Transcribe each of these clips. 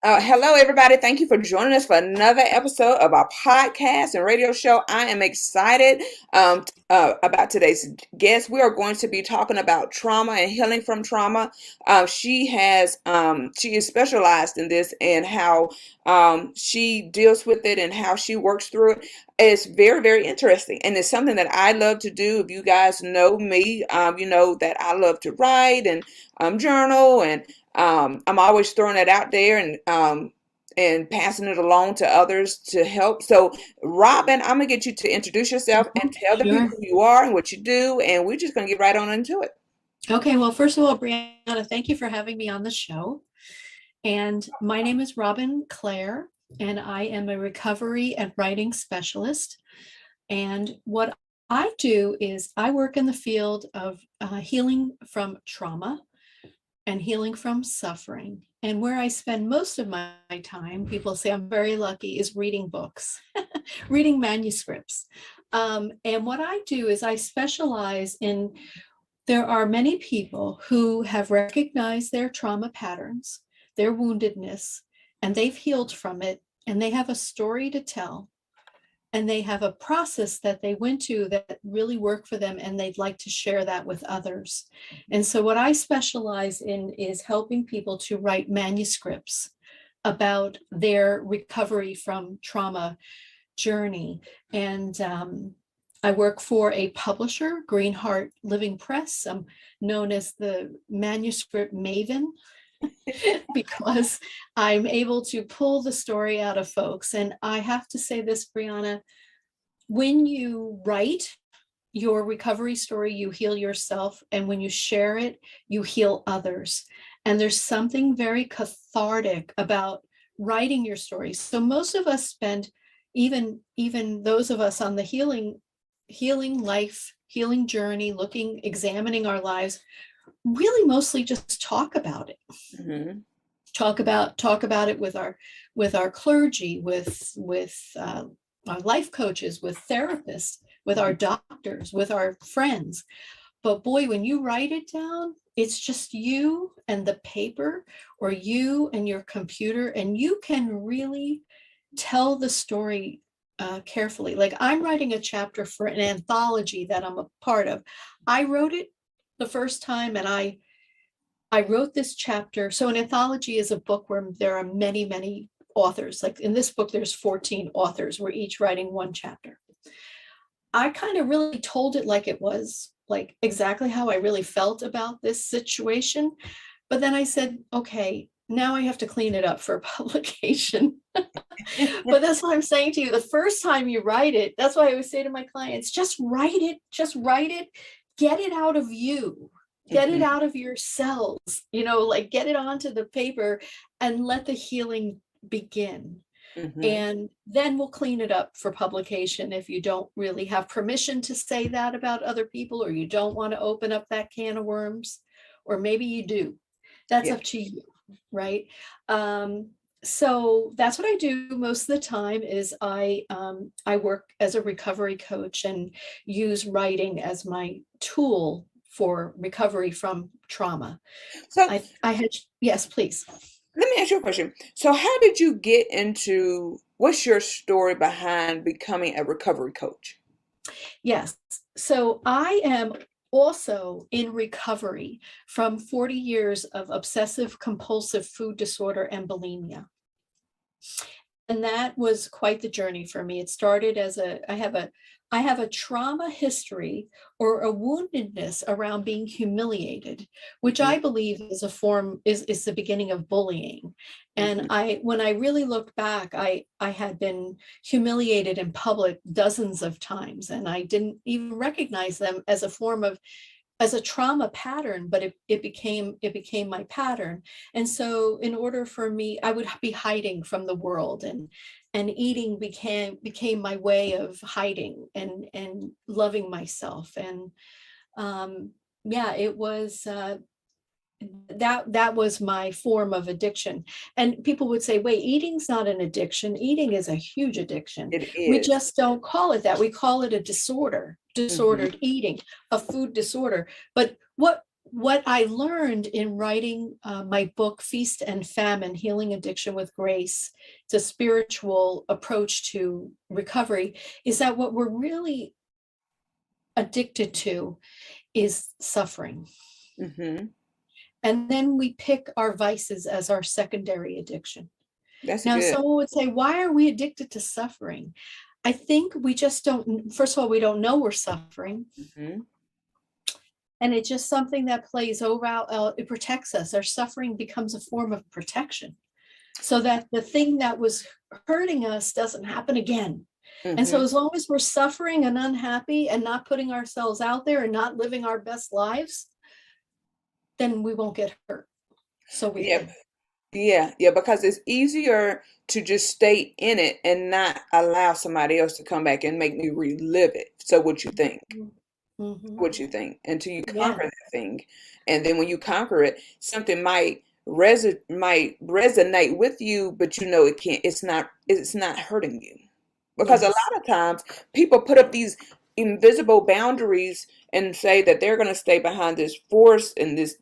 Hello, everybody. Thank you for joining us for another episode of our podcast and radio show. I am excited about today's guest. We are going to be talking about trauma and healing from trauma. She is specialized in this and how she deals with it and how she works through it. It's very, very interesting, and it's something that I love to do. If you guys know me, you know that I love to write and journal and I'm always throwing that out there and passing it along to others to help. So, Robin, I'm gonna get you to introduce yourself and tell the people Sure. who you are and what you do, and we're just gonna get right on into it. Okay. Well, first of all, Brianna, thank you for having me on the show. And my name is Robin Clare, and I am a recovery and writing specialist. And what I do is I work in the field of healing from trauma and healing from suffering. And where I spend most of my time, people say I'm very lucky, is reading books, reading manuscripts. And what I do is I specialize in there are many people who have recognized their trauma patterns, their woundedness, and they've healed from it, and they have a story to tell, and they have a process that they went to that really worked for them, and they'd like to share that with others. And so, what I specialize in is helping people to write manuscripts about their recovery from trauma journey. And I work for a publisher, Greenheart Living Press. I'm known as the manuscript maven because I'm able to pull the story out of folks. And I have to say this, Brianna, when you write your recovery story, you heal yourself. And when you share it, you heal others. And there's something very cathartic about writing your story. So most of us spend, even those of us on the healing journey, examining our lives, really mostly just talk about it. Hmm. Talk about it with our clergy, with our life coaches, with therapists, with our doctors, with our friends. But boy, when you write it down, it's just you and the paper, or you and your computer, and you can really tell the story carefully. Like, I'm writing a chapter for an anthology that I'm a part of. I wrote it the first time, and I wrote this chapter. So an anthology is a book where there are many, many authors. Like in this book, there's 14 authors. We're each writing one chapter. I kind of really told it like it was, like exactly how I really felt about this situation. But then I said, okay, now I have to clean it up for publication. But that's what I'm saying to you. The first time you write it, that's why I always say to my clients, just write it, get it out of you, get it Hmm. out of your cells, like get it onto the paper and let the healing begin. Hmm. And then we'll clean it up for publication if you don't really have permission to say that about other people, or you don't want to open up that can of worms, or maybe you do. That's Yeah. up to you, right? So that's what I do most of the time is I work as a recovery coach and use writing as my tool for recovery from trauma. So I had, yes, please. let me ask you a question. So, how did you get into? What's your story behind becoming a recovery coach? Yes. So I am also in recovery from 40 years of obsessive compulsive food disorder and bulimia. And that was quite the journey for me. It started as I have a trauma history, or a woundedness around being humiliated, which Hmm. I believe is a form is the beginning of bullying. And Hmm. when I really look back, I had been humiliated in public dozens of times, and I didn't even recognize them as a form of as a trauma pattern, but it became my pattern. And so in order for me, I would be hiding from the world, and eating became my way of hiding and loving myself. And yeah, it was that was my form of addiction. And people would say, wait, eating's not an addiction. Eating is a huge addiction. It We is. just don't call it that. We call it a disorder, Hmm. disordered eating, a food disorder. But what I learned in writing my book, Feast and Famine, Healing Addiction with Grace, it's a spiritual approach to recovery, is that what we're really addicted to is suffering. Mm-hmm. And then we pick our vices as our secondary addiction. That's Now, good. someone would say, why are we addicted to suffering? I think we just don't, first of all, we don't know we're suffering. Mm-hmm. And it's just something that plays over, it protects us. Our suffering becomes a form of protection so that the thing that was hurting us doesn't happen again. And so Mm-hmm. as long as we're suffering and unhappy and not putting ourselves out there and not living our best lives, then we won't get hurt. So we Yeah, think. yeah, because it's easier to just stay in it and not allow somebody else to come back and make me relive it. So what you think? Mm-hmm. What you think until you Yeah. conquer that thing, and then when you conquer it, something might resonate with you, but you know it can't. It's not hurting you because a Yes. lot of times people put up these invisible boundaries and say that they're going to stay behind this force and this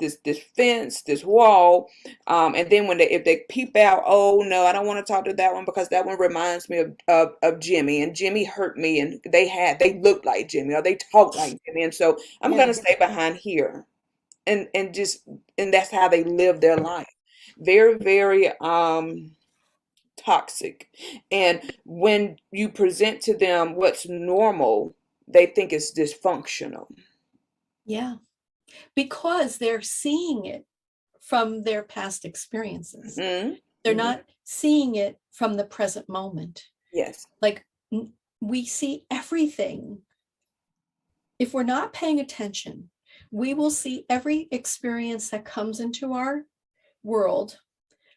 fence, this wall, and then when if they peep out, oh no, I don't want to talk to that one because that one reminds me of Jimmy, and Jimmy hurt me, and they looked like Jimmy or they talked like Jimmy, and so I'm going to Yeah. stay behind here, and that's how they live their life. Very, very toxic. And when you present to them what's normal, they think it's dysfunctional. Yeah. Because they're seeing it from their past experiences. Hmm. They're Hmm. not seeing it from the present moment. Yes. Like we see everything. If we're not paying attention, we will see every experience that comes into our world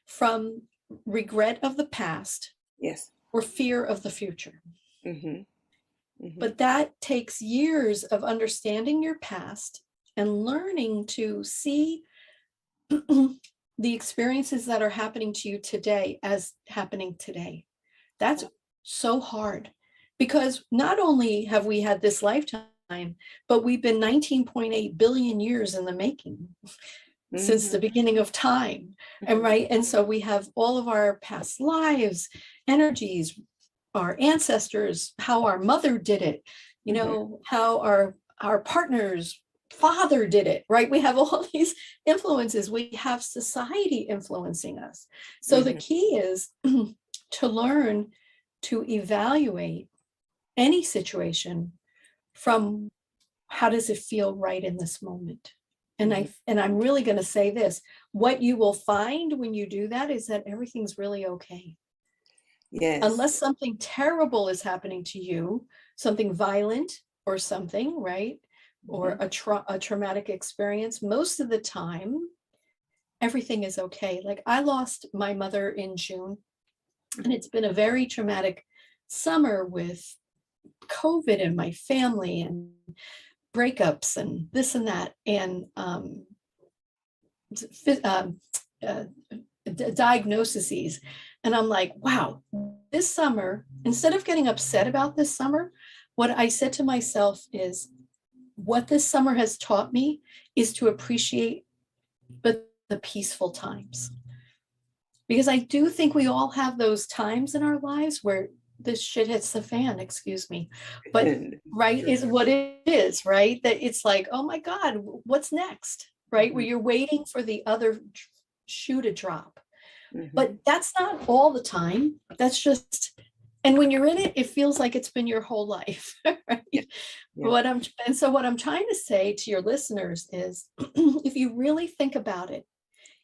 from regret of the past Yes. or fear of the future. Hmm. Hmm. But that takes years of understanding your past and learning to see the experiences that are happening to you today as happening today. That's so hard because not only have we had this lifetime, but we've been 19.8 billion years in the making since the Hmm. beginning of time. And Hmm. right. And so we have all of our past lives, energies, our ancestors, how our mother did it, Hmm. how our partners father did it, right? We have all these influences. We have society influencing us. So the Hmm. key is to learn to evaluate any situation from how does it feel right in this moment. And Hmm. I'm really going to say this, what you will find when you do that is that everything's really okay. Yes. Unless something terrible is happening to you, something violent or something, right? Or Hmm. a traumatic experience, most of the time, everything is okay. Like I lost my mother in June, and Hmm. it's been a very traumatic summer with COVID and my family and breakups and this and that. And um, uh, diagnoses. And I'm like, wow, this summer, instead of getting upset about this summer, what I said to myself is, what this summer has taught me is to appreciate the peaceful times. Because I do think we all have those times in our lives where this shit hits the fan, excuse me. But right is what it is, right? That it's like, oh my God, what's next? Right? Where Hmm. you're waiting for the other shoe to drop. But Hmm. that's not all the time. That's just, and when you're in it, it feels like it's been your whole life. Yeah. Right? Yeah. What I'm trying to say to your listeners is if you really think about it,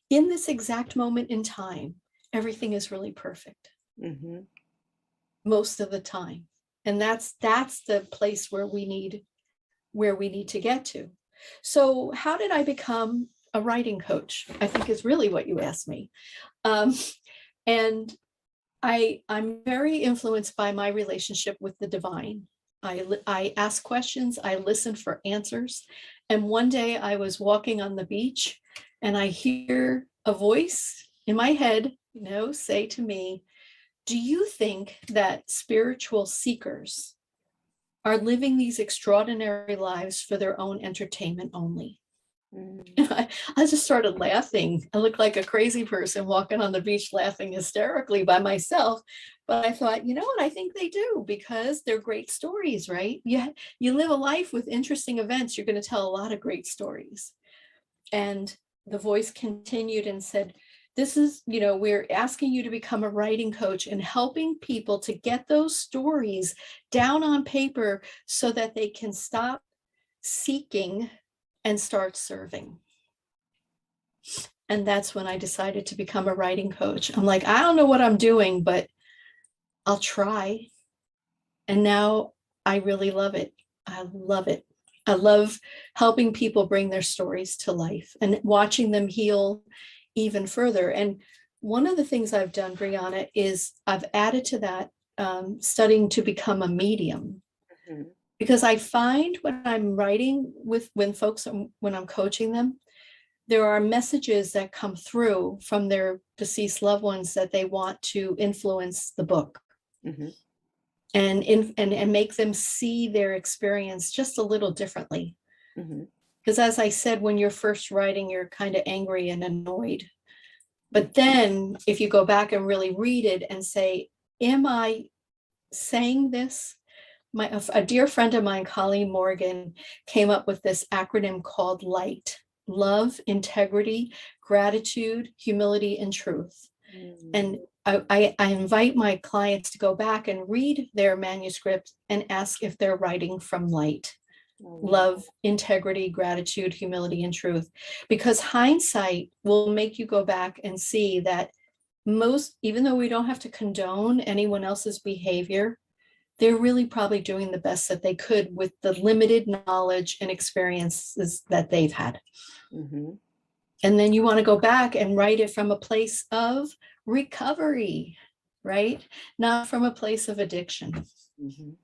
in this exact moment in time, everything is really perfect Hmm. most of the time. And that's the place where we need to get to. So how did I become a writing coach? I think is really what you asked me. Um, and I'm very influenced by my relationship with the divine. I ask questions, I listen for answers. And one day I was walking on the beach and I hear a voice in my head, say to me, do you think that spiritual seekers are living these extraordinary lives for their own entertainment only? Mm. I just started laughing. I looked like a crazy person walking on the beach laughing hysterically by myself. But I thought, you know what? I think they do, because they're great stories, right? You live a life with interesting events. You're going to tell a lot of great stories. And the voice continued and said, this is, we're asking you to become a writing coach and helping people to get those stories down on paper so that they can stop seeking and start serving. And that's when I decided to become a writing coach. I'm like, I don't know what I'm doing, but I'll try. And now I really love it. I love it. I love helping people bring their stories to life and watching them heal even further. And one of the things I've done, Brianna, is I've added to that studying to become a medium. Mhm. Because I find when I'm writing when I'm coaching them, there are messages that come through from their deceased loved ones that they want to influence the book Mhm. and make them see their experience just a little differently. Mhm. Because as I said, when you're first writing, you're kind of angry and annoyed. But then if you go back and really read it and say, am I saying this? A dear friend of mine, Colleen Morgan, came up with this acronym called LIGHT: love, integrity, gratitude, humility, and truth. And Mm. I invite my clients to go back and read their manuscript and ask if they're writing from light: Oh, wow. love, integrity, gratitude, humility, and truth. Because hindsight will make you go back and see that even though we don't have to condone anyone else's behavior, they're really probably doing the best that they could with the limited knowledge and experiences that they've had. Mhm. And then you want to go back and write it from a place of recovery, right? Not from a place of addiction. Mhm.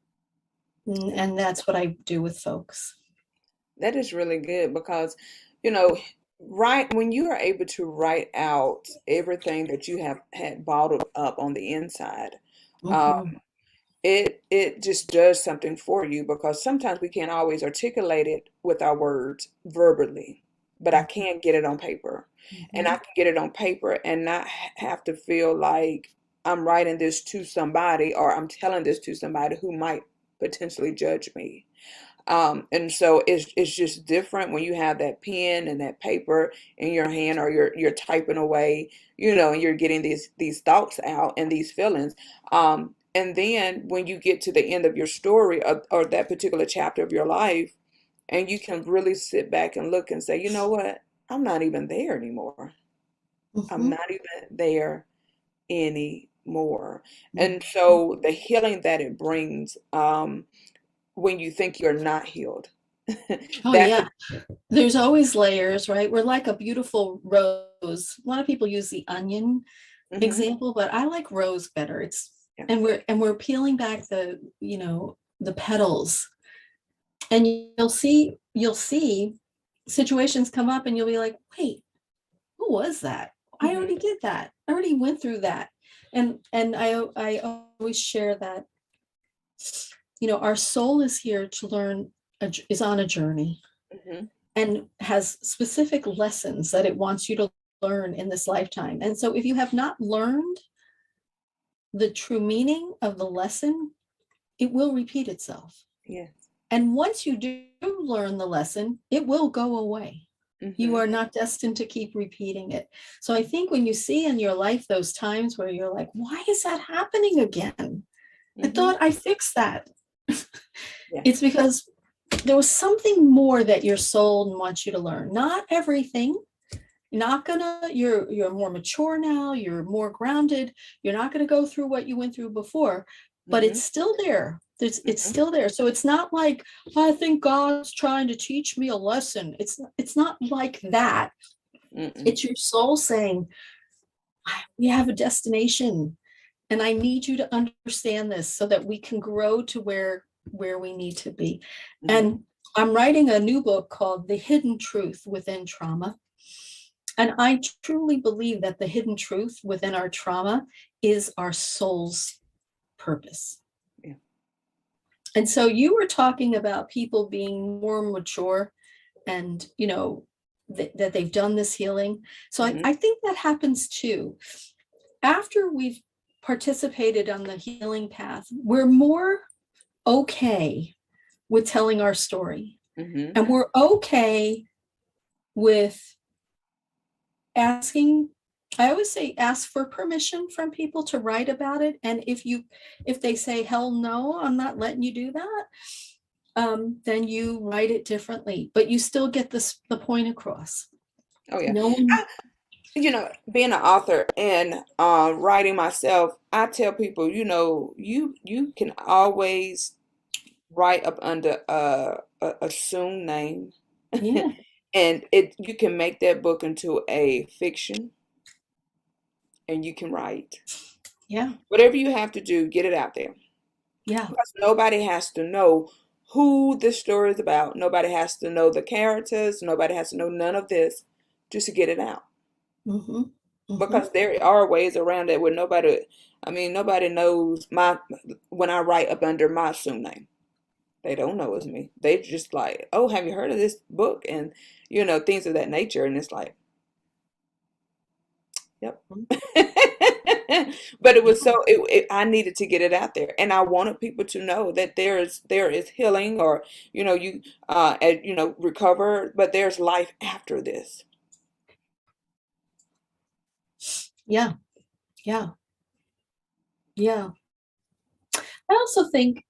And that's what I do with folks. That is really good because, you know, right when you are able to write out everything that you have had bottled up on the inside, uh, Mhm. it just does something for you because sometimes we can't always articulate it with our words verbally, but I can get it on paper, and I Mhm. can get it on paper and not have to feel like I'm writing this to somebody or I'm telling this to somebody who might potentially judge me. And so it's just different when you have that pen and that paper in your hand or you're typing away, and you're getting these thoughts out and these feelings. And then when you get to the end of your story or that particular chapter of your life, and you can really sit back and look and say, you know what? I'm not even there anymore. I'm Mhm. not even there anymore. And Mhm. so the healing that it brings, when you think you're not healed. Oh, That's a yeah. There's always layers, right? We're like a beautiful rose. A lot of people use the onion mhm, example, but I like rose better. yeah. And we're peeling back the petals, and you'll see situations come up and you'll be like, wait, what was that? I Mhm, already did that. I already went through that. And I always share that, our soul is here to learn, is on a journey mhm, and has specific lessons that it wants you to learn in this lifetime. And so if you have not learned the true meaning of the lesson, it will repeat itself. yes. And once you do learn the lesson, it will go away. You Mhm, are not destined to keep repeating it. So I think when you see in your life those times where you're like, why is that happening again? I mhm, thought I fixed that. yeah. It's because there was something more that your soul wants you to learn. Not everything. You're more mature now, you're more grounded. You're not gonna go through what you went through before, but Mhm, it's still there. It's mhm, still there. So it's not like, I think God's trying to teach me a lesson. It's not like that. mm-mm, It's your soul saying, we have a destination, and I need you to understand this so that we can grow to where we need to be. mhm. And I'm writing a new book called The Hidden Truth Within Trauma. And I truly believe that the hidden truth within our trauma is our soul's purpose. Yeah. And so you were talking about people being more mature and, that they've done this healing. So Mhm. I think that happens too. After we've participated on the healing path, we're more okay with telling our story. Mhm. And we're okay with asking, I always say, ask for permission from people to write about it. And if they say, hell no, I'm not letting you do that, then you write it differently, but you still get the point across. Oh yeah. No one, Being an author and writing myself, I tell people, you can always write up under a assumed name, yeah, and you can make that book into a fiction, and you can write yeah, whatever you have to do, get it out there yeah. because nobody has to know who this story is about. Nobody has to know the characters. Nobody has to know none of this, just to get it out. Mm-hmm, mm-hmm. Because there are ways around it where nobody knows when I write up under my assumed name. They don't know it's me. They just like, oh, have you heard of this book? And things of that nature. And it's like, yep. But it was I needed to get it out there, and I wanted people to know that there is healing, or you recover, but there's life after this. Yeah, yeah, yeah. I also think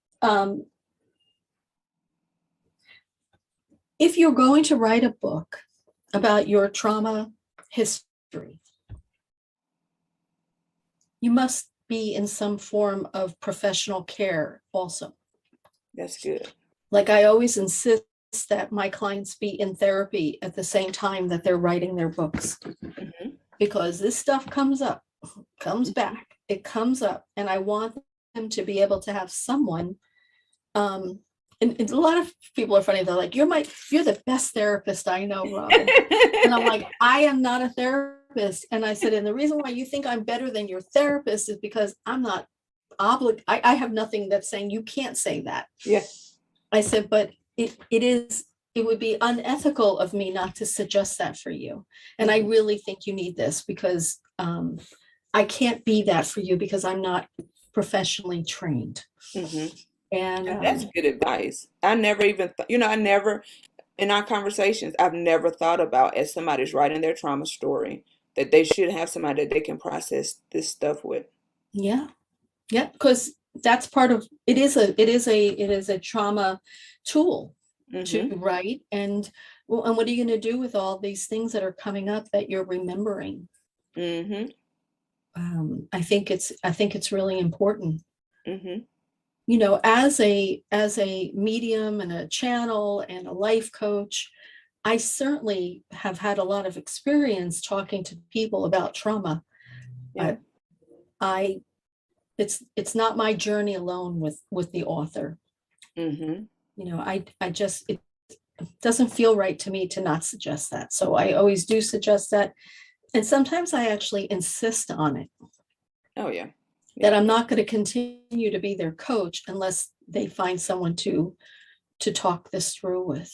if you're going to write a book about your trauma history, you must be in some form of professional care also. That's good. Like I always insist that my clients be in therapy at the same time that they're writing their books, Hmm. because this stuff comes back, it comes up, and I want them to be able to have someone. And a lot of people are funny. They're like, you're the best therapist I know, Robin. And I'm like, I am not a therapist. And I said, and the reason why you think I'm better than your therapist is because I'm not obligated. I have nothing that's saying you can't say that. Yeah. I said, but it would be unethical of me not to suggest that for you. And I really think you need this because I can't be that for you because I'm not professionally trained. Hmm. And And that's good advice. I never even, I never, in our conversations, I've never thought about, as somebody's writing their trauma story, that they should have somebody that they can process this stuff with. yeah, yeah, because that's part of it is a trauma tool to Hmm. write. And well, and what are you going to do with all these things that are coming up that you're remembering? Hmm. I think it's really important. Hmm. As a medium and a channel and a life coach, I certainly have had a lot of experience talking to people about trauma, Yeah. but I it's not my journey alone with the author. Hmm. I just it doesn't feel right to me to not suggest that. So I always do suggest that. And sometimes I actually insist on it, Oh yeah. that Yeah. I'm not going to continue to be their coach unless they find someone to talk this through with.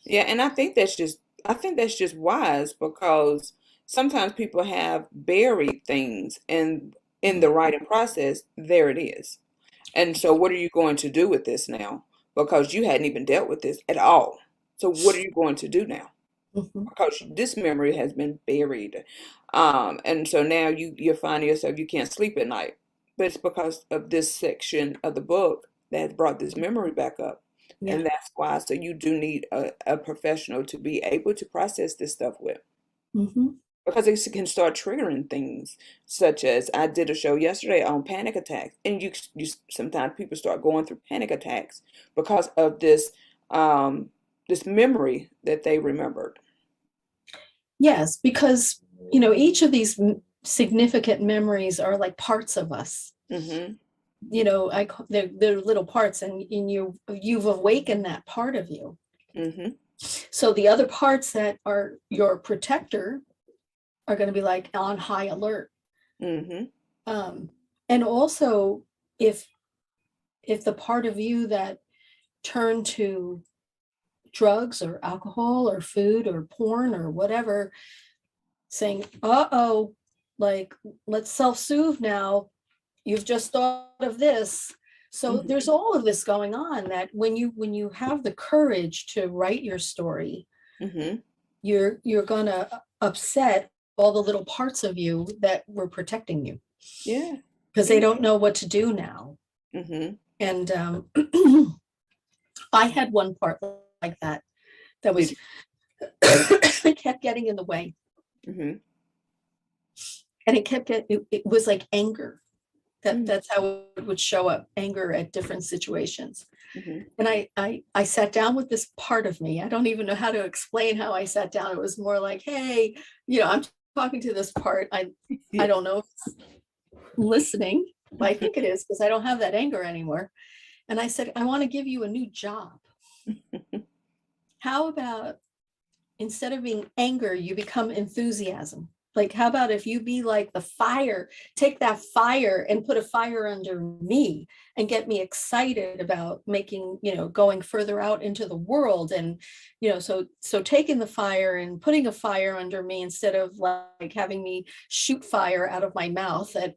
Yeah, and I think that's just wise because sometimes people have buried things, and in the writing process, there it is. And so what are you going to do with this now? Because you hadn't even dealt with this at all. So what are you going to do now? Mhm. Because this memory has been buried. And so now you're finding yourself you can't sleep at night. But it's because of this section of the book that has brought this memory back up. Yeah. And that's why. So you do need a professional to be able to process this stuff with. Mhm. Because it can start triggering things, such as I did a show yesterday on panic attacks, and you sometimes people start going through panic attacks because of this memory that they remembered. Yes, because each of these significant memories are like parts of us. Hmm. They're little parts, and you've awakened that part of you. Hmm. So the other parts that are your protector are going to be like on high alert. Hmm. um, and also, if the part of you that turned to drugs or alcohol or food or porn or whatever, saying, uh-oh, like, let's self-soothe now. You've just thought of this. So Mhm. there's all of this going on, that when you have the courage to write your story, Mhm. you're gonna upset all the little parts of you that were protecting you, Yeah. because they Yeah. don't know what to do now. Mhm. And I had one part like that that Did was you? kept getting in the way, Mhm. and it was like anger. Mm. That's how it would show up, anger at different situations. Mhm. And I sat down with this part of me. I don't even know how to explain how I sat down. It was more like, hey, I'm talking to this part. I Yeah. don't know if it's listening, but I think it is, because I don't have that anger anymore. And I said, I want to give you a new job. How about, instead of being anger, you become enthusiasm? Like, how about if you be like the fire, take that fire and put a fire under me and get me excited about making, going further out into the world. And, so taking the fire and putting a fire under me, instead of like having me shoot fire out of my mouth at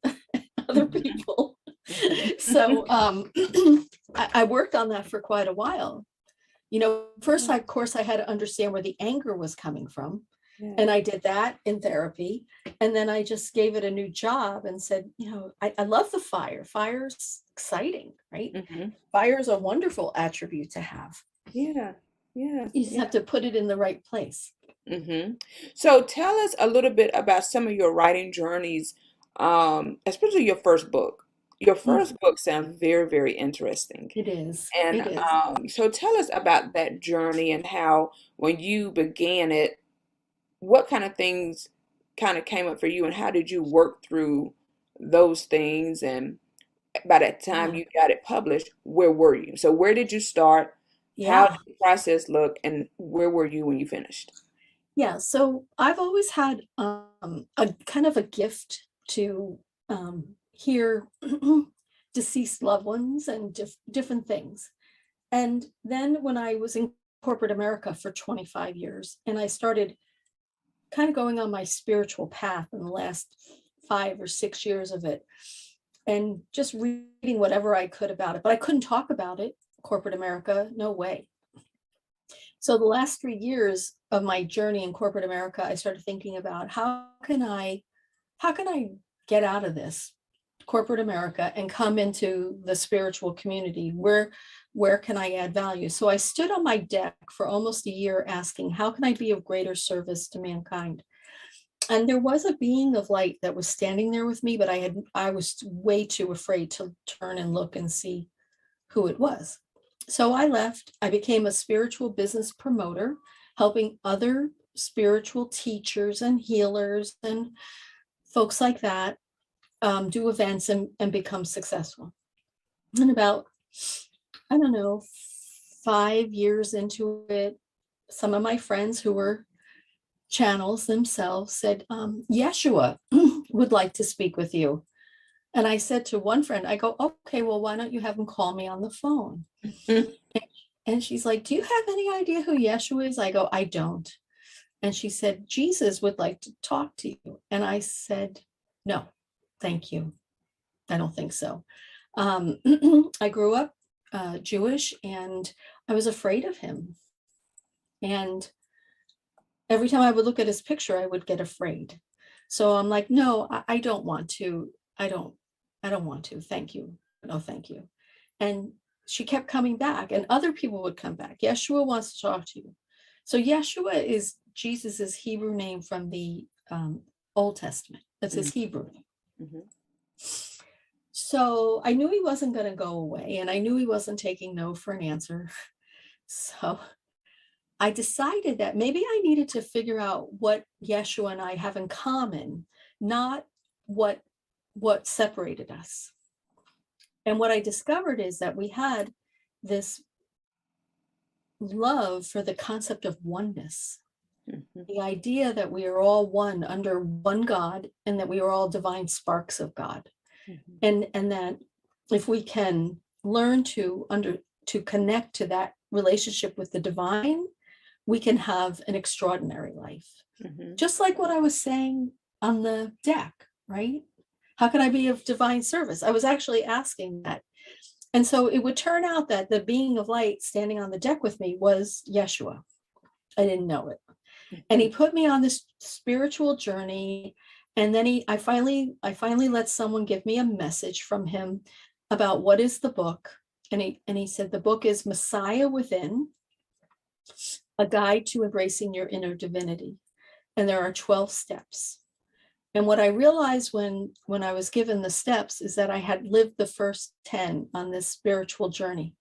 other Mhm. people. Mhm. So I worked on that for quite a while. First, Yeah. of course, I had to understand where the anger was coming from. Yeah. And I did that in therapy. And then I just gave it a new job and said, I love the fire. Fire's exciting, right? Mhm. Fire is a wonderful attribute to have. Yeah. Yeah. You just Yeah. have to put it in the right place. Mhm. So tell us a little bit about some of your writing journeys, especially your first book. Your Mm, first book sounds very, very interesting. it is. And It is. so tell us about that journey and how, when you began it, what kind of things kind of came up for you, and how did you work through those things? And by that time Yeah. you got it published, where were you? So where did you start? How Yeah. did the process look? And where were you when you finished? Yeah. So I've always had a kind of a gift to hear deceased loved ones and different things. And then when I was in corporate America for 25 years, and I started kind of going on my spiritual path in the last 5 or 6 years of it, and just reading whatever I could about it, but I couldn't talk about it. Corporate America, no way. So the last 3 years of my journey in corporate America, I started thinking about how can I get out of this corporate America and come into the spiritual community? Where can I add value? So I stood on my deck for almost a year asking, how can I be of greater service to mankind? And there was a being of light that was standing there with me, but I was way too afraid to turn and look and see who it was. So I left. I became a spiritual business promoter, helping other spiritual teachers and healers and folks like that do events and become successful. And about, I don't know, 5 years into it, some of my friends who were channels themselves said, Yeshua would like to speak with you. And I said to one friend, I go, okay, well, why don't you have him call me on the phone? And she's like, do you have any idea who Yeshua is? I go, I don't. And she said, Jesus would like to talk to you. And I said, no, thank you. I don't think so. Um, I grew up Jewish, and I was afraid of him. And every time I would look at his picture, I would get afraid. So I'm like, no, I don't want to. I don't want to. Thank you. No, thank you. And she kept coming back, and other people would come back. Yeshua wants to talk to you. So Yeshua is Jesus's Hebrew name from the Old Testament. That's his Mhm. Hebrew name. Mhm. So I knew he wasn't going to go away, and I knew he wasn't taking no for an answer. So I decided that maybe I needed to figure out what Yeshua and I have in common, not what separated us. And what I discovered is that we had this love for the concept of oneness, Mhm. the idea that we are all one under one God, and that we are all divine sparks of God. Mhm. And that if we can learn to connect to that relationship with the divine, we can have an extraordinary life. Mm-hmm. Just like what I was saying on the deck, right? How can I be of divine service? I was actually asking that. And so it would turn out that the being of light standing on the deck with me was Yeshua. I didn't know it. And he put me on this spiritual journey. And then I finally let someone give me a message from him about what is the book. And he said, the book is Messiah Within, a guide to embracing your inner divinity. And there are 12 steps. And what I realized when I was given the steps is that I had lived the first 10 on this spiritual journey,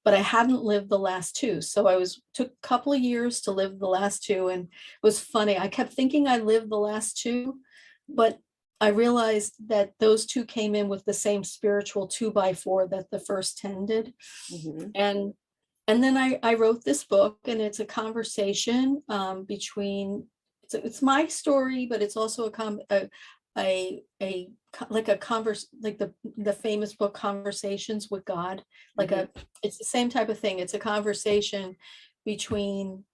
but I hadn't lived the last 2. So took a couple of years to live the last 2. And it was funny. I kept thinking I lived the last 2, but I realized that those 2 came in with the same spiritual 2x4 that the first 10 did. Mm-hmm. And then I wrote this book, and it's a conversation between, it's my story, but it's also like the famous book Conversations with God. It's the same type of thing. It's a conversation between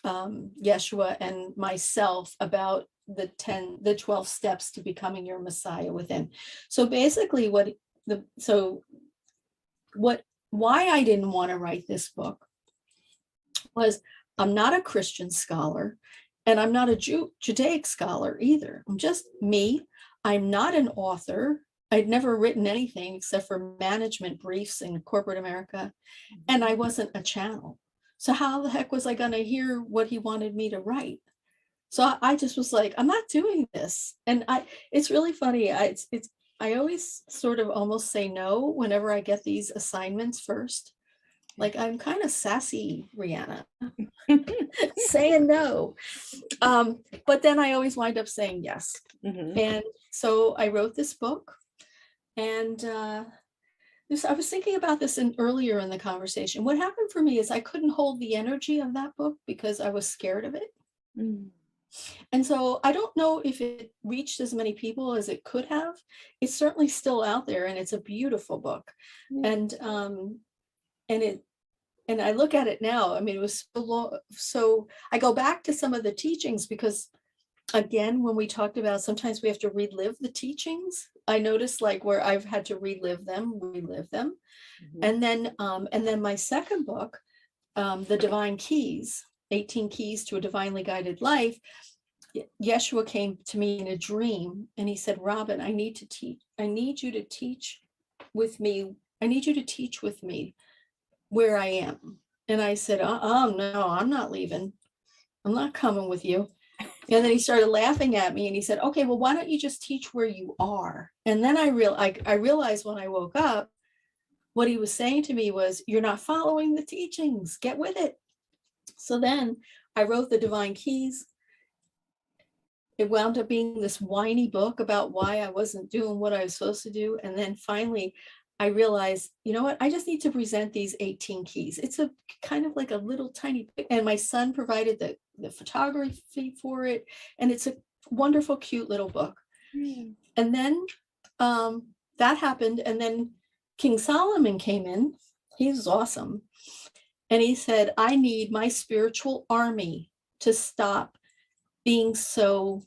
Yeshua and myself about the 12 steps to becoming your Messiah within. So basically why I didn't want to write this book was I'm not a Christian scholar, and I'm not a Judaic scholar either. I'm just me. I'm not an author. I'd never written anything except for management briefs in corporate America, and I wasn't a channel. So how the heck was I going to hear what he wanted me to write? So I just was like, I'm not doing this. And it's really funny. I always sort of almost say no whenever I get these assignments first. Like, I'm kind of sassy, Rihanna, saying no. But then I always wind up saying yes. Mm-hmm. And so I wrote this book. And I was thinking about this earlier in the conversation. What happened for me is I couldn't hold the energy of that book because I was scared of it. Mm. And so I don't know if it reached as many people as it could have. It's certainly still out there, and it's a beautiful book. Mm. And I look at it now. I mean, it was so long. So I go back to some of the teachings because, again, when we talked about sometimes we have to relive the teachings, I noticed like where I've had to relive them. Mm-hmm. And then my second book, The Divine Keys, 18 Keys to a Divinely Guided Life, Yeshua came to me in a dream and he said, Robin, I need you to teach with me. I need you to teach with me where I am. And I said, no, I'm not leaving. I'm not coming with you. And then he started laughing at me and he said, okay, well, why don't you just teach where you are? And then I realized when I woke up, what he was saying to me was, you're not following the teachings, get with it. So then I wrote The Divine Keys. It wound up being this whiny book about why I wasn't doing what I was supposed to do. And then finally, I realized, you know what, I just need to present these 18 keys. It's a kind of like a little tiny, and my son provided the photography for it. And it's a wonderful, cute little book. Mm. And then that happened. And then King Solomon came in. He was awesome. And he said, I need my spiritual army to stop being so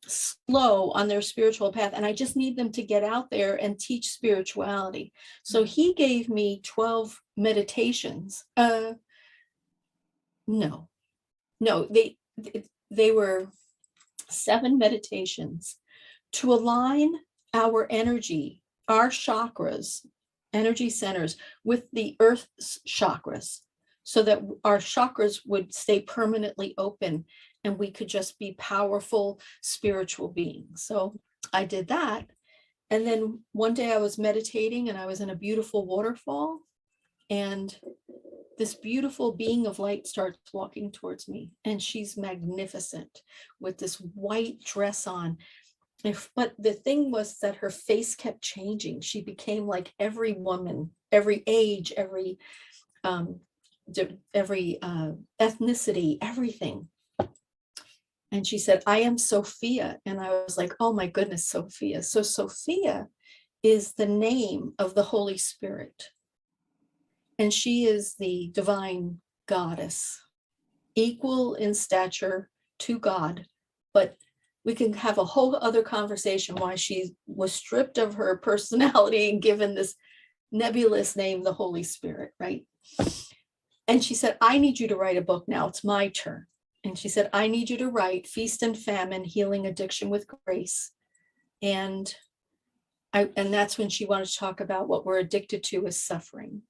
slow on their spiritual path. And I just need them to get out there and teach spirituality. So he gave me 12 meditations. No, they were 7 meditations to align our energy, our chakras, energy centers with the earth's chakras, so that our chakras would stay permanently open and we could just be powerful spiritual beings. So I did that. And then one day I was meditating and I was in a beautiful waterfall, and this beautiful being of light starts walking towards me, and she's magnificent with this white dress on. But the thing was that her face kept changing. She became like every woman, every age, every ethnicity, everything. And she said, I am Sophia. And I was like, oh my goodness, Sophia. So Sophia is the name of the Holy Spirit. And she is the divine goddess, equal in stature to God. But we can have a whole other conversation why she was stripped of her personality and given this nebulous name, the Holy Spirit, right? And she said, I need you to write a book now. It's my turn. And she said, I need you to write Feast and Famine, Healing Addiction with Grace. And that's when she wanted to talk about what we're addicted to is suffering.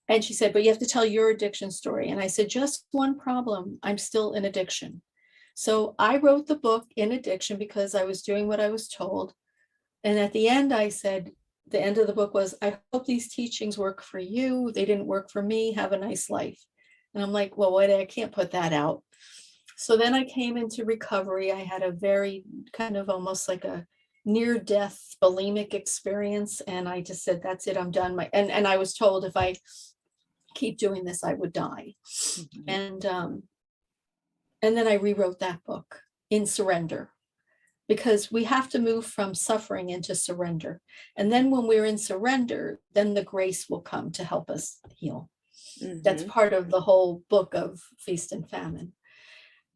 And she said, but you have to tell your addiction story. And I said, just one problem. I'm still in addiction. So I wrote the book in addiction because I was doing what I was told. And at the end, I said, the end of the book was, I hope these teachings work for you. They didn't work for me. Have a nice life. And I'm like, well, wait, I can't put that out. So then I came into recovery. I had a very kind of almost like a near-death bulimic experience. And I just said, that's it, I'm done. And I was told if I keep doing this, I would die. Mhm. And then I rewrote that book in surrender, because we have to move from suffering into surrender. And then when we're in surrender, then the grace will come to help us heal. That's Mhm. part of the whole book of Feast and Famine.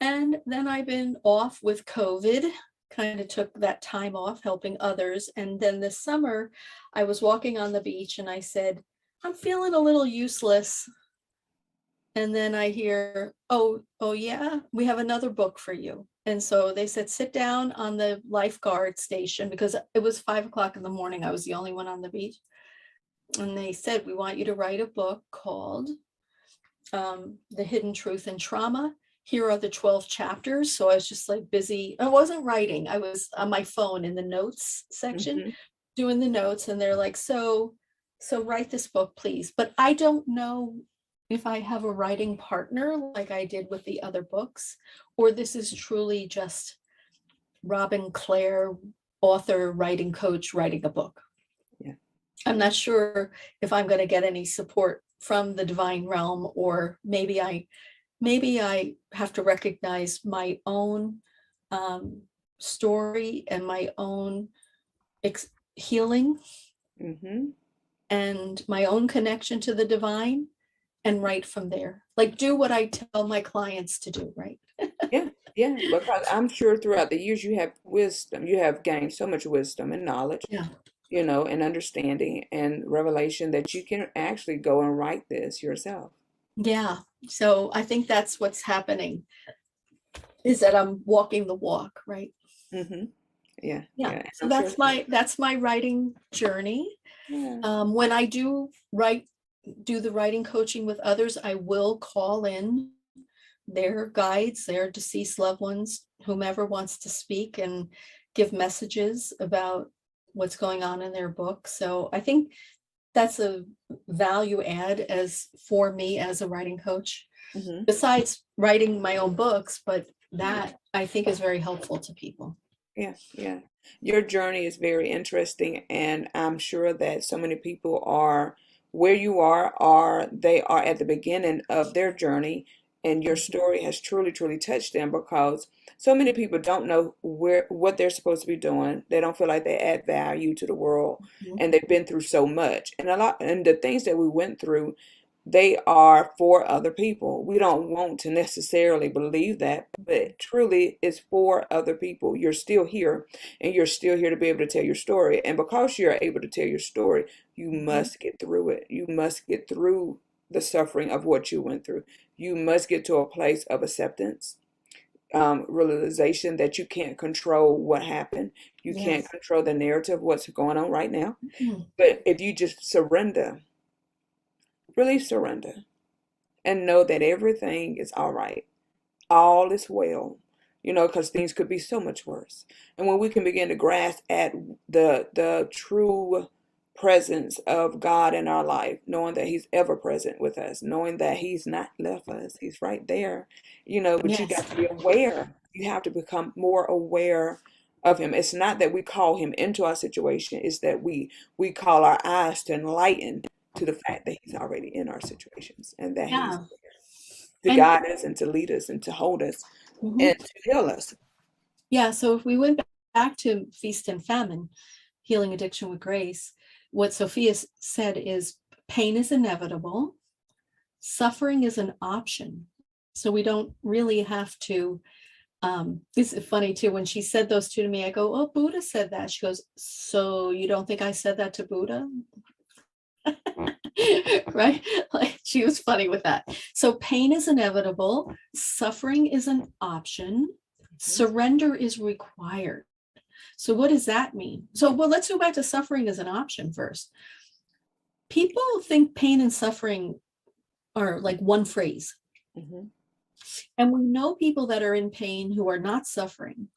And then I've been off with COVID, kind of took that time off helping others. And then this summer, I was walking on the beach and I said, I'm feeling a little useless. And then I hear, oh yeah, we have another book for you. And so they said, sit down on the lifeguard station, because it was 5 o'clock in the morning. I was the only one on the beach. And they said, we want you to write a book called The Hidden Truth in Trauma. Here are the 12 chapters. So I was just like busy. I wasn't writing. I was on my phone in the notes section Mhm. doing the notes. And they're like, so write this book, please. But I don't know if I have a writing partner like I did with the other books, or this is truly just Robin Clare, author, writing coach, writing a book. Yeah. I'm not sure if I'm going to get any support from the divine realm, or maybe I have to recognize my own story and my own healing Mhm. and my own connection to the divine, and write from there. Like, do what I tell my clients to do, right? Yeah, yeah, because I'm sure throughout the years you have wisdom. You have gained so much wisdom and knowledge, Yeah. and understanding and revelation that you can actually go and write this yourself. Yeah. So I think that's what's happening, is that I'm walking the walk, right? Hmm. Yeah, Yeah. yeah. And So I'm sure. that's my writing journey. Yeah. When I do the writing coaching with others, I will call in their guides, their deceased loved ones, whomever wants to speak and give messages about what's going on in their book. So I think that's a value add as for me as a writing coach, Hmm. besides writing my own books, but that I think is very helpful to people. Yeah, yeah. Your journey is very interesting, and I'm sure that so many people are where you are they are at the beginning of their journey, and your story has truly, truly touched them because so many people don't know what they're supposed to be doing. They don't feel like they add value to the world, Mhm. and they've been through so much. And the things that we went through, they are for other people. We don't want to necessarily believe that, but truly it's for other people. You're still here, and you're still here to be able to tell your story. And because you're able to tell your story, you Mhm. must get through it. You must get through the suffering of what you went through. You must get to a place of acceptance, realization that you can't control what happened. You can't Yes. control the narrative, what's going on right now. Mhm. But if you just surrender, really surrender, and know that everything is all right. All is well, because things could be so much worse. And when we can begin to grasp at the true presence of God in our life, knowing that He's ever present with us, knowing that He's not left us, He's right there, but you Yes. got to be aware. You have to become more aware of Him. It's not that we call Him into our situation, it's that we call our eyes to enlighten to the fact that He's already in our situations and that He's Yeah. to And guide us and to lead us and to hold us mhm. and to heal us. Yeah, so if we went back to Feast and Famine, Healing Addiction with Grace, what Sophia said is pain is inevitable. Suffering is an option. So we don't really have to. This is funny too. When she said those two to me, I go, "Oh, Buddha said that." She goes, "So you don't think I said that to Buddha?" Right? Like, she was funny with that. So pain is inevitable. Suffering is an option. Surrender is required. So what does that mean? So, well, let's go back to suffering as an option first. People think pain and suffering are like one phrase. Mm-hmm. And we know people that are in pain who are not suffering.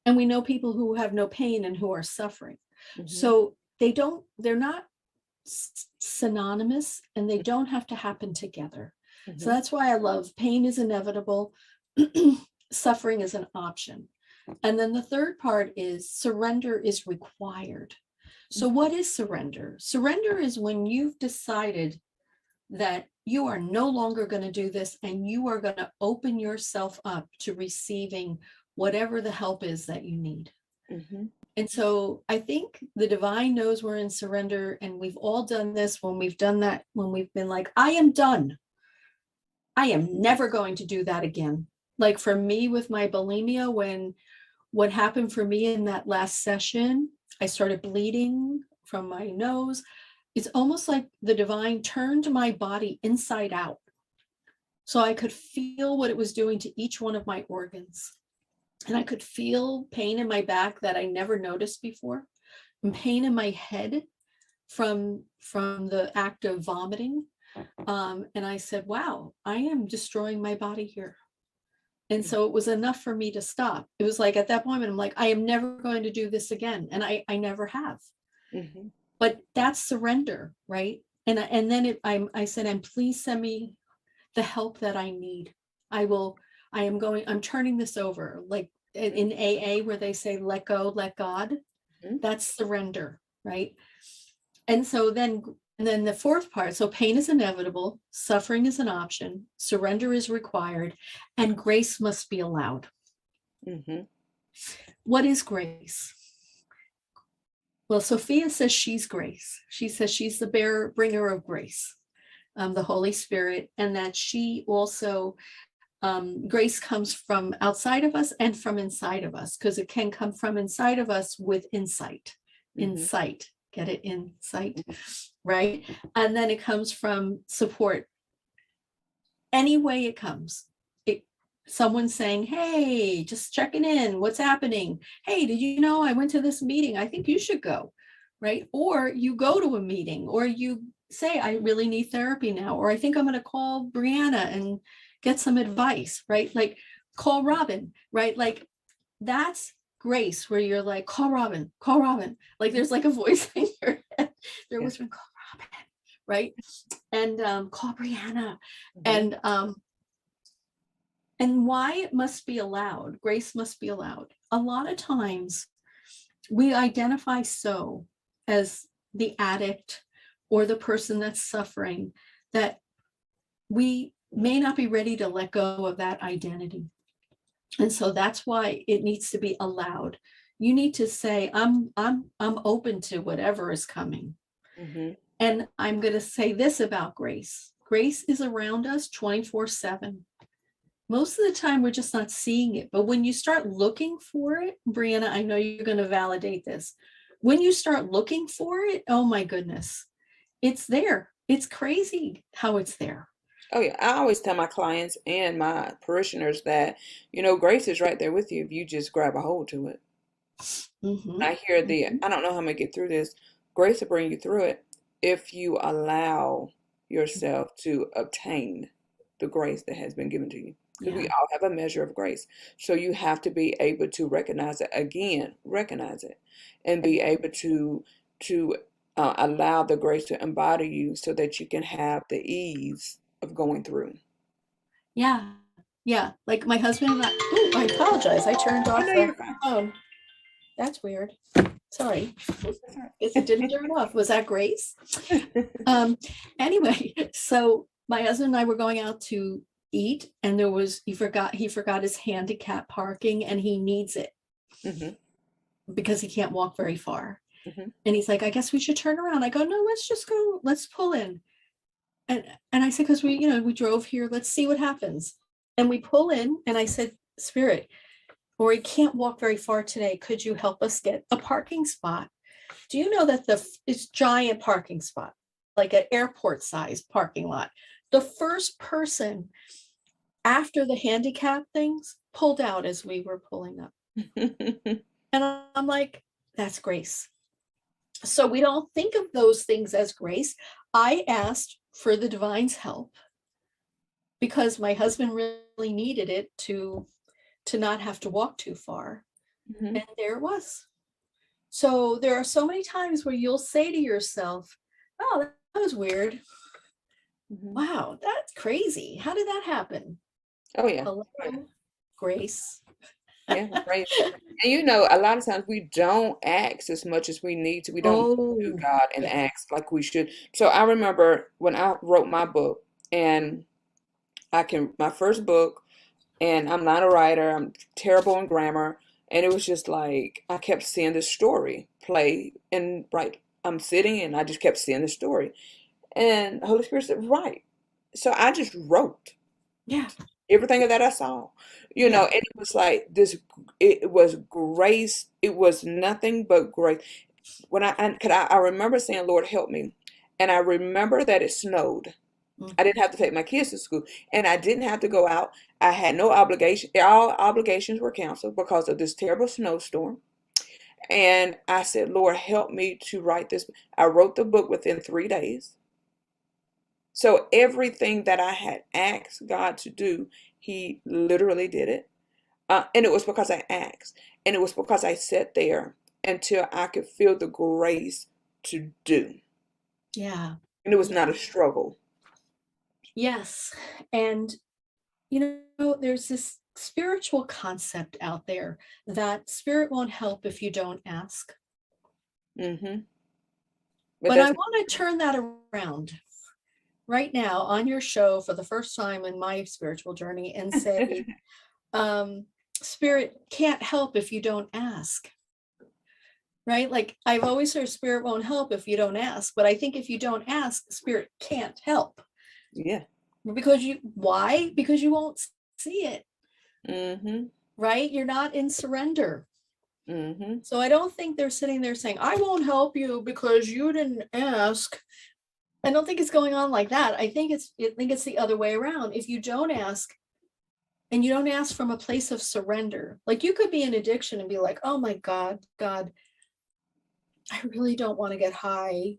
And we know people who have no pain and who are suffering. Mm-hmm. So they're not synonymous, and they don't have to happen together. Mm-hmm. So that's why I love pain is inevitable. Suffering is an option. And then the third part is surrender is required. So what is surrender? Surrender is when you've decided that you are no longer going to do this, and you are going to open yourself up to receiving whatever the help is that you need. Mm-hmm. And so I think the divine knows we're in surrender, and we've all done this when we've done that, when we've been like, I am done. I am never going to do that again. Like for me with my bulimia, when what happened for me in that last session, I started bleeding from my nose. It's almost like the divine turned my body inside out. So I could feel what it was doing to each one of my organs. And I could feel pain in my back that I never noticed before, and pain in my head from the act of vomiting. And I said, wow, I am destroying my body here. And so it was enough for me to stop. It was like at that point, I'm like, I am never going to do this again. And I never have. Mm-hmm. But that's surrender, right? And then I said, and please send me the help that I need. I'm turning this over, like in AA where they say, let go, let God. Mm-hmm. That's surrender, right? And so then the fourth part, so pain is inevitable, suffering is an option, surrender is required, and grace must be allowed. Mm-hmm. What is grace? Well, Sophia says she's grace. She says she's the bringer of grace, the Holy Spirit, and that she also, grace comes from outside of us and from inside of us, because it can come from inside of us with insight. Mm-hmm. Insight. Get it? Insight, right? And then it comes from support. Any way it comes. Someone saying, hey, just checking in, what's happening? Hey, did you know I went to this meeting? I think you should go, right? Or you go to a meeting, or you say, I really need therapy now, or I think I'm going to call Brianna and get some advice, right? Like call Robin, right? Like that's grace, where you're like, call Robin, like there's like a voice in your head. There was one, call Robin, right? And call Brianna. Mm-hmm. And why it must be allowed, grace must be allowed. A lot of times we identify so as the addict or the person that's suffering that we may not be ready to let go of that identity. And so that's why it needs to be allowed. You need to say, I'm open to whatever is coming. Mm-hmm. And I'm going to say this about grace. Grace is around us 24/7. Most of the time, we're just not seeing it. But when you start looking for it, Brianna, I know you're going to validate this. When you start looking for it, oh my goodness, it's there. It's crazy how it's there. Oh yeah, I always tell my clients and my parishioners that, grace is right there with you if you just grab a hold to it. Mm-hmm. I hear I don't know how I'm going to get through this. Grace will bring you through it if you allow yourself to obtain the grace that has been given to you. Because we all have a measure of grace. So you have to be able to recognize it, and be able to allow the grace to embody you so that you can have the ease of going through. Yeah. Like my husband and I apologize. I turned off the phone. That's weird. Sorry. It didn't turn off. Was that grace? Anyway, so my husband and I were going out to eat, and he forgot his handicap parking, and he needs it. Mm-hmm. Because he can't walk very far. Mhm. And he's like, I guess we should turn around. I go, no, let's just go, let's pull in. And I said, because we drove here, let's see what happens. And we pull in, and I said, Spirit, or we can't walk very far today. Could you help us get a parking spot? Do you know that it's giant parking spot, like an airport size parking lot? The first person after the handicap things pulled out as we were pulling up. And I'm like, that's grace. So we don't think of those things as grace. I asked for the divine's help because my husband really needed it to not have to walk too far. Mhm. And there it was. So there are so many times where you'll say to yourself, oh, that was weird. Mhm. Wow, that's crazy. How did that happen? Oh yeah. Hello, grace. Yeah, right. And you know, a lot of times we don't ask as much as we need to. We don't to Oh, God and yes. ask like we should. So I remember when I wrote my book, and my first book, and I'm not a writer, I'm terrible in grammar, and it was just like I kept seeing this story play and right. I'm sitting and I just kept seeing the story. And the Holy Spirit said, right. So I just wrote Yeah, everything that I saw, yeah, and it was like this, it was grace. It was nothing but grace. When I remember saying, Lord, help me. And I remember that it snowed. mm, I didn't have to take my kids to school, and I didn't have to go out. I had no obligation. All obligations were canceled because of this terrible snowstorm. And I said, Lord, help me to write this. I wrote the book within 3 days. So everything that I had asked God to do, He literally did it. And it was because I asked. And it was because I sat there until I could feel the grace to do. yeah, And it was yeah, not a struggle. yes. And there's this spiritual concept out there that spirit won't help if you don't ask. Hmm. But But I that's want to turn that around right now on your show for the first time in my spiritual journey and say, um, spirit can't help if you don't ask. Right? Like I've always heard spirit won't help if you don't ask, but I think if you don't ask, spirit can't help. yeah. Because why? Because you won't see it, Hmm. right? You're not in surrender. Hmm. So I don't think they're sitting there saying, I won't help you because you didn't ask. I don't think it's going on like that. I think it's the other way around. If you don't ask, and you don't ask from a place of surrender, like you could be in addiction and be like, oh my God, I really don't want to get high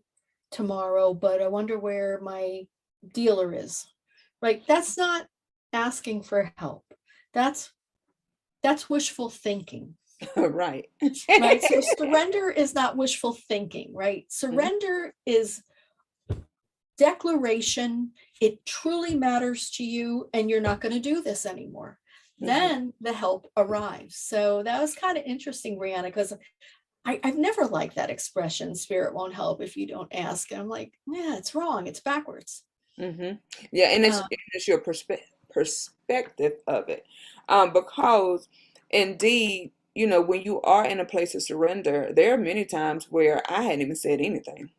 tomorrow, but I wonder where my dealer is. Right? That's not asking for help. That's that's wishful thinking. Right. Right? So surrender is not wishful thinking, right? Mhm. Surrender is declaration. It truly matters to you and you're not going to do this anymore. Mhm. Then the help arrives. So that was kind of interesting, Brianna, because I've never liked that expression, spirit won't help if you don't ask. And I'm like, yeah, it's wrong. It's backwards. Mhm. Yeah, and Uh, it's your perspective of it, because indeed, when you are in a place of surrender, there are many times where I hadn't even said anything,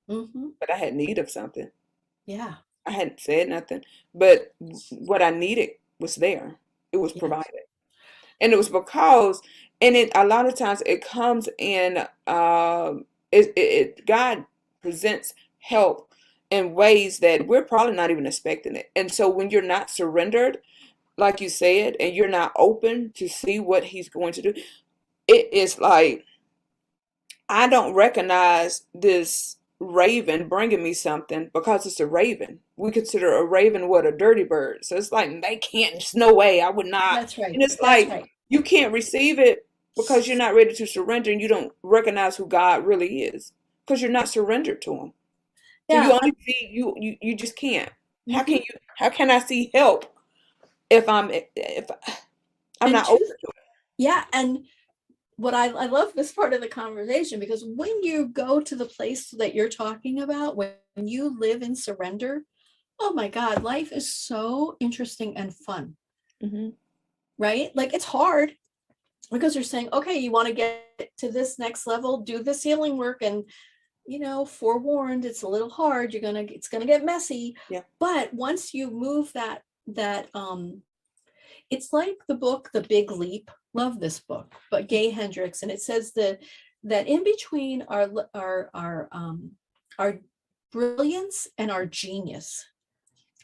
mhm, but I had need of something. yeah, I hadn't said nothing, but what I needed was there. It was yes, provided. And it was because, and it a lot of times it comes in, God presents help in ways that we're probably not even expecting it. And so when you're not surrendered, like you said, and you're not open to see what He's going to do, it is like I don't recognize this raven bringing me something because it's a raven. We consider a raven what, a dirty bird. So it's like they can't. There's no way I would not. that's right. And it's That's like right. you can't receive it because you're not ready to surrender and you don't recognize who God really is because you're not surrendered to Him. So you Yeah. only see you just can't. How can Mhm. you? How can I see help if I'm And not two, open to yeah. And what I love this part of the conversation because when you go to the place that you're talking about, when you live in surrender, oh my God, life is so interesting and fun, it? Hmm. right? Like it's hard. because they're saying, okay, you want to get to this next level, do this healing work, and forewarned, it's a little hard. It's gonna get messy. Yeah. But once you move that it's like the book The Big Leap. Love this book, but Gay Hendricks, and it says that in between our brilliance and our genius,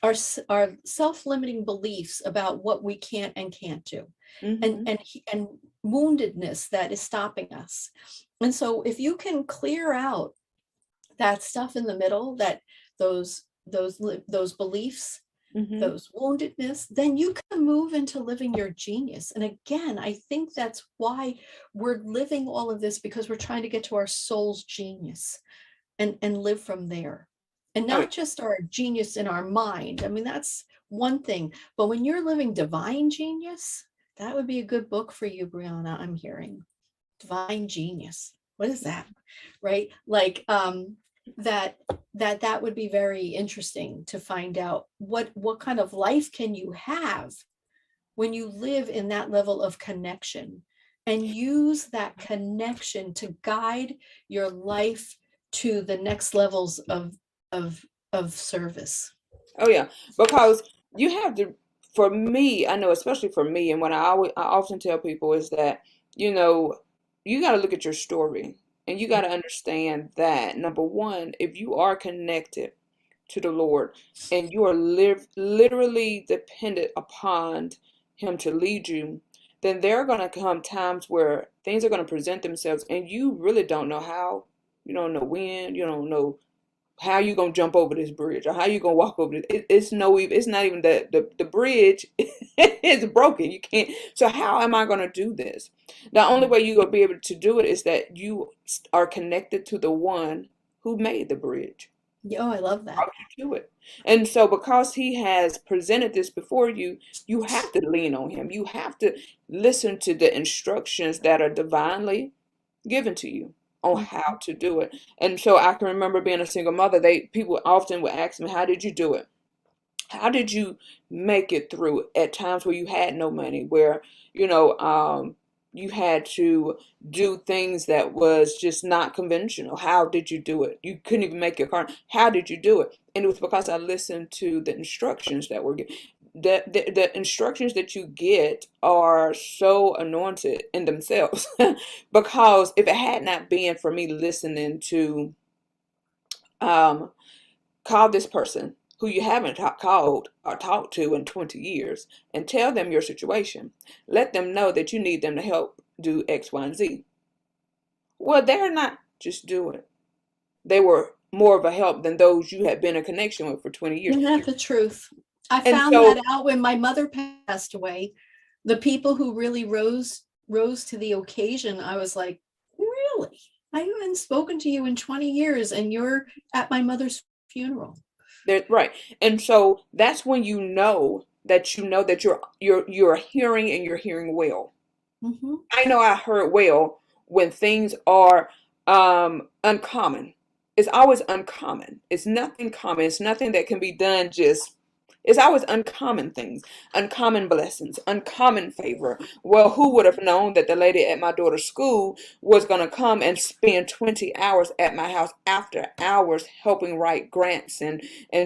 our self-limiting beliefs about what we can't and can't do, Mm-hmm. and woundedness that is stopping us. And so if you can clear out that stuff in the middle, that those beliefs, Mm-hmm. those woundedness, then you can move into living your genius. And again, I think that's why we're living all of this, because we're trying to get to our soul's genius and live from there. And Oh, yeah. not just our genius in our mind. I mean, that's one thing. But when you're living divine genius, that would be a good book for you, Brianna, I'm hearing. Divine genius. What is that? Right? Like that would be very interesting to find out what kind of life can you have when you live in that level of connection, and use that connection to guide your life to the next levels of of service. Oh yeah, because you have to. For me, I know, especially for me, and what I often tell people is that you know you got to look at your story, and you got to understand that number one, if you are connected to the Lord and you are literally dependent upon Him to lead you, then there are going to come times where things are going to present themselves, and you really don't know how, you don't know when, you don't know how you gonna jump over this bridge or how you gonna walk over it's no, it's not even the bridge is broken. You can't. So how am I gonna do this? The only way you're gonna be able to do it is that you are connected to the one who made the bridge, Oh, I love that. brought you to it. And so because he has presented this before you, you have to lean on him. You have to listen to the instructions that are divinely given to you on how to do it. And so I can remember being a single mother, people often would ask me, how did you do it? How did you make it through at times where you had no money, where, you know, you had to do things that was just not conventional? How did you do it? You couldn't even make your car. How did you do it? And it was because I listened to the instructions that were given. The instructions that you get are so anointed in themselves because if it had not been for me listening to um, call this person who you haven't called or talked to in 20 years and tell them your situation. Let them know that you need them to help do X, Y, and Z. Well, they're not just doing it. They were more of a help than those you had been in connection with for 20 years. Isn't that the truth? I And found so, that out when my mother passed away. The people who really rose to the occasion, I was like, really? I haven't spoken to you in 20 years, and you're at my mother's funeral. right. And so that's when you know that you're hearing and you're hearing well. Mm-hmm. I know I heard well when things are uncommon. It's always uncommon. It's nothing common. It's nothing that can be done just. It's always uncommon things, uncommon blessings, uncommon favor. Well, who would have known that the lady at my daughter's school was going to come and spend 20 hours at my house after hours helping write grants and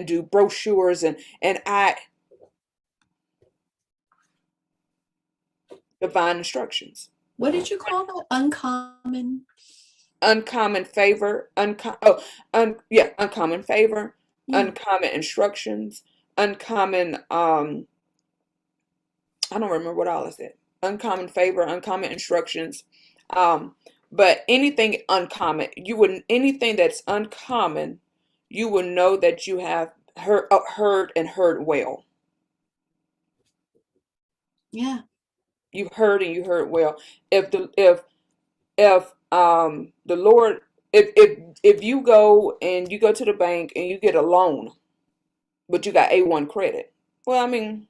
do brochures and I divine instructions. What did you call that? Uncommon? Uncommon favor, uncommon favor, Yeah. uncommon instructions, uncommon I don't remember what all I said. Uncommon favor, uncommon instructions. Um, but anything uncommon, anything that's uncommon, you will know that you have heard well. Yeah. You've heard and you heard well. If the Lord, if you go and you go to the bank and you get a loan, but you got A1 credit, well, I mean,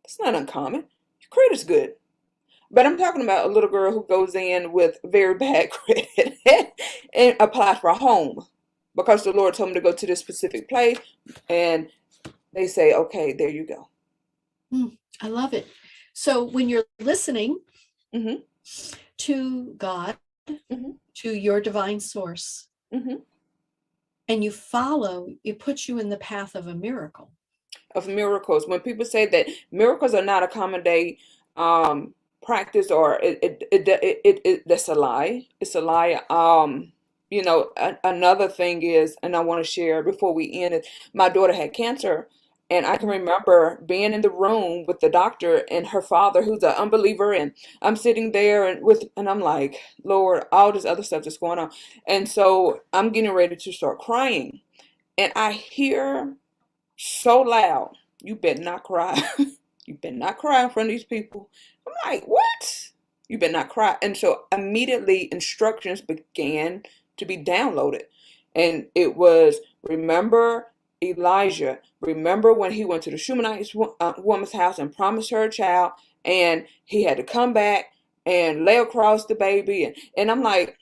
it's not uncommon. Your credit's good. But I'm talking about a little girl who goes in with very bad credit and applies for a home because the Lord told me to go to this specific place, and they say, "Okay, there you go." I love it. So when you're listening, Hmm. to God, Mhm. to your divine source, Mhm. and you follow, it puts you in the path of a miracle. Of miracles. When people say that miracles are not a common day practice, or that's a lie. It's a lie. Another thing is, and I want to share before we end it, my daughter had cancer. And I can remember being in the room with the doctor and her father, who's an unbeliever, and I'm sitting there and I'm like, Lord, all this other stuff that's going on. And so I'm getting ready to start crying. And I hear so loud, you better not cry. You better not cry in front of these people. I'm like, what? You better not cry. And so immediately instructions began to be downloaded. And it was, remember Elijah. Remember when he went to the Shumanite woman's house and promised her a child, and he had to come back and lay across the baby. And I'm like,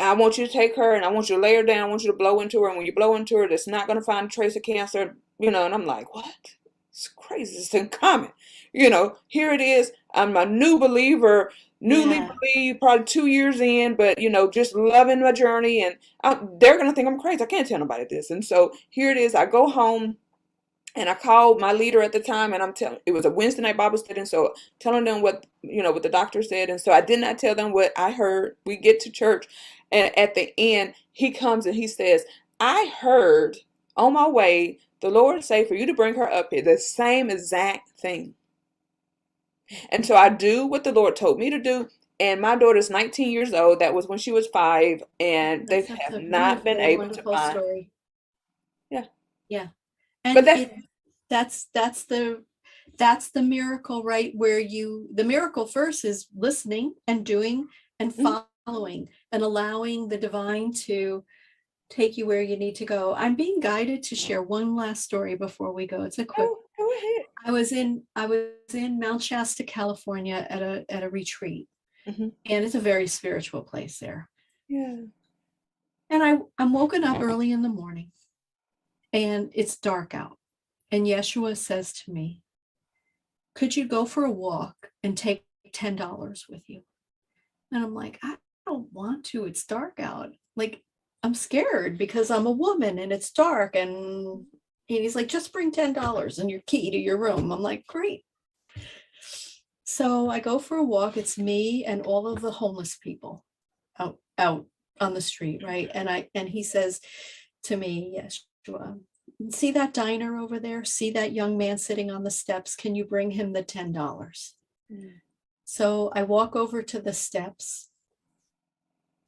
I want you to take her and I want you to lay her down. I want you to blow into her. And when you blow into her, that's not going to find a trace of cancer. And I'm like, what? It's crazy. It's uncommon. Here it is. I'm a new believer, newly Yeah. believed, probably 2 years in, but, just loving my journey. And they're going to think I'm crazy. I can't tell nobody this. And so here it is. I go home. And I called my leader at the time, and I'm telling, it was a Wednesday night Bible study, and so telling them what the doctor said. And so I did not tell them what I heard. We get to church, and at the end, he comes and he says, I heard on my way the Lord say for you to bring her up here, the same exact thing. And so I do what the Lord told me to do. And my daughter's 19 years old. That was when she was 5, and they That's have a not been beautiful, able to wonderful find. story. Yeah. Yeah. But And that's the miracle, right? Where the miracle first is listening and doing and mhm. following and allowing the divine to take you where you need to go. I'm being guided to share one last story before we go. It's a quick. Oh, go ahead. I was in Mount Shasta, California at a retreat, Hmm. and it's a very spiritual place there. Yeah. And I'm woken up early in the morning, and it's dark out. And Yeshua says to me, could you go for a walk and take $10 with you? And I'm like, I don't want to. It's dark out. Like, I'm scared because I'm a woman and it's dark. And he's like, just bring $10 and your key to your room. I'm like, great. So I go for a walk. It's me and all of the homeless people out on the street, right? And he says to me, Yeshua, see that diner over there? See that young man sitting on the steps? Can you bring him the $10? Mm. So I walk over to the steps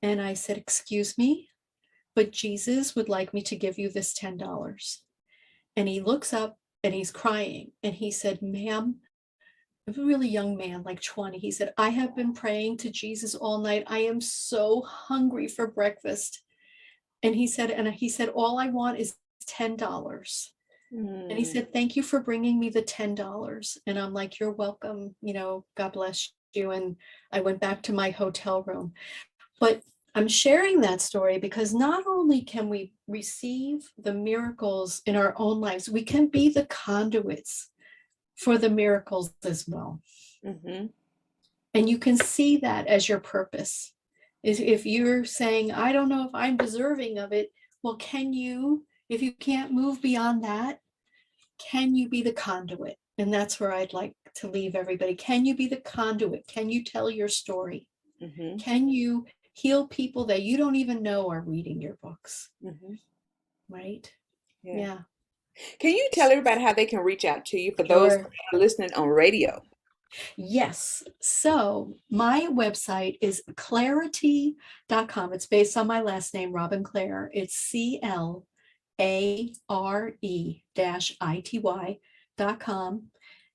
and I said, excuse me, but Jesus would like me to give you this $10. And he looks up and he's crying. And he said, ma'am, a really young man, like 20, he said, I have been praying to Jesus all night. I am so hungry for breakfast. And he said, all I want is $10. And he Mm. said, thank you for bringing me the $10. And I'm like, you're welcome. God bless you. And I went back to my hotel room. But I'm sharing that story because not only can we receive the miracles in our own lives, we can be the conduits for the miracles as well. Mm-hmm. And you can see that as your purpose. Is if you're saying, I don't know if I'm deserving of it, well, if you can't move beyond that, can you be the conduit? And that's where I'd like to leave everybody. Can you be the conduit? Can you tell your story? Mm-hmm. Can you heal people that you don't even know are reading your books? Mm-hmm. Right? Yeah. Yeah. Can you tell everybody how they can reach out to you for those that Sure. are listening on radio? Yes. So my website is clarity.com. It's based on my last name, Robin Clare. It's CLARE-ITY.com.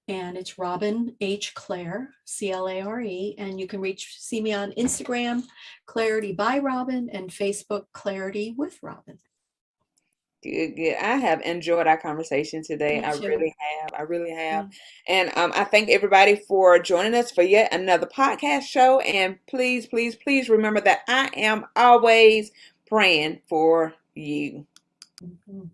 And it's Robin H. Clare, CLARE. And you can see me on Instagram, Clarity by Robin, and Facebook, Clarity with Robin. Good, good. I have enjoyed our conversation today. Me I too. really have. I really have. Yeah. And I thank everybody for joining us for yet another podcast show. And please, please, please remember that I am always praying for you. Mhm.